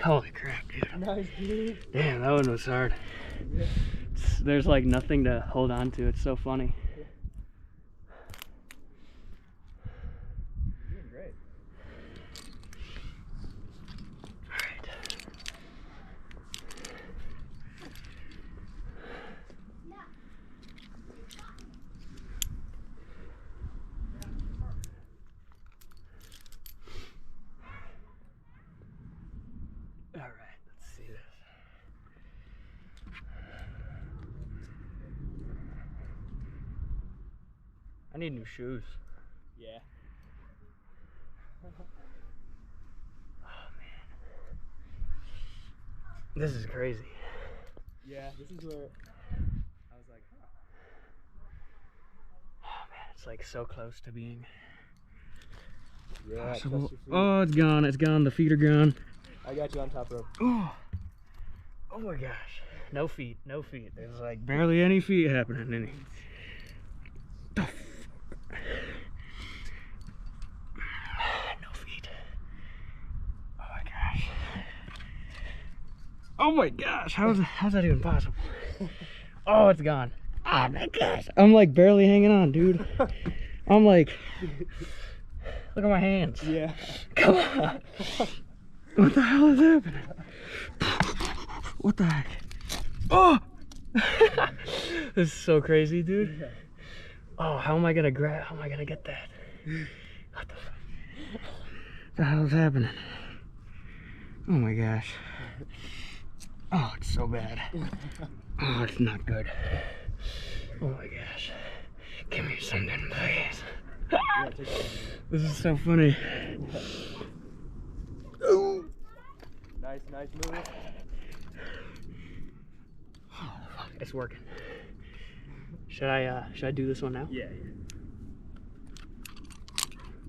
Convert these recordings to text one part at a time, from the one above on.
Holy crap, dude. Nice, dude. Damn, that one was hard. Yeah. There's like nothing to hold on to. It's so funny. You're doing great. All right, let's see this. I need new shoes. Yeah. Oh man, this is crazy. Yeah, this is where I was like, huh. Oh man, it's like so close to being Yeah, possible. trust your feet. Oh, it's gone. It's gone. The feet are gone. I got you on top rope. Oh, oh my gosh. No feet. No feet. There's like barely any feet happening in it. The fuck? No feet. Oh my gosh. Oh my gosh. How's that even possible? Oh, it's gone. Oh my gosh. I'm like barely hanging on, dude. I'm like, look at my hands. Yeah. Come on. What the hell is happening? What the heck? Oh! This is so crazy, dude. Yeah. Oh, how am I gonna get that? What the fuck? What the hell is happening? Oh my gosh. Oh, it's so bad. Oh, it's not good. Oh my gosh. Give me something, please. Yeah, take it. This is so funny. Oh. Nice move. Oh, fuck, it's working. Should I do this one now? Yeah.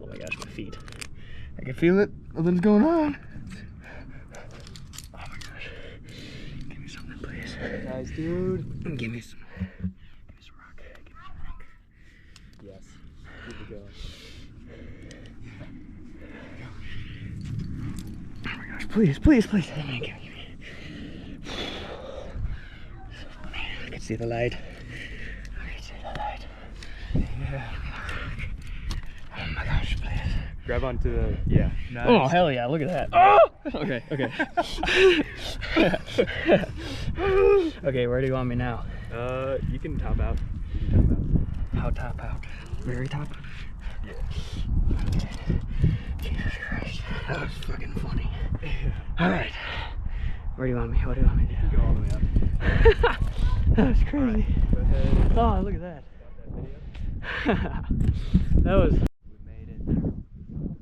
Oh my gosh, my feet. I can feel it. Nothing's going on. Oh my gosh. Give me something, please. Nice, dude. Give me some rock. Give me some rock. Yes. Keep it going. Oh my gosh, please. Give me. So funny. I can see the light. Yeah. Oh my gosh, please. Grab onto the, yeah. Nice. Oh, hell yeah, look at that. Oh! Okay. Okay, where do you want me now? You can top out. How top out? Very top? Yeah. Okay. Jesus Christ. That was fucking funny. Yeah. Alright. Where do you want me? What do you want me to You can do? go all the way up. That was crazy. Right, go ahead. Oh, look at that. Stop that video. That was... We made it.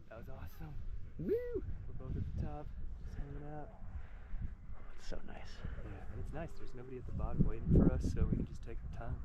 That was awesome. Woo! We're both at the top, just hanging out. It's so nice. Yeah, and it's nice. There's nobody at the bottom waiting for us, so we can just take our time.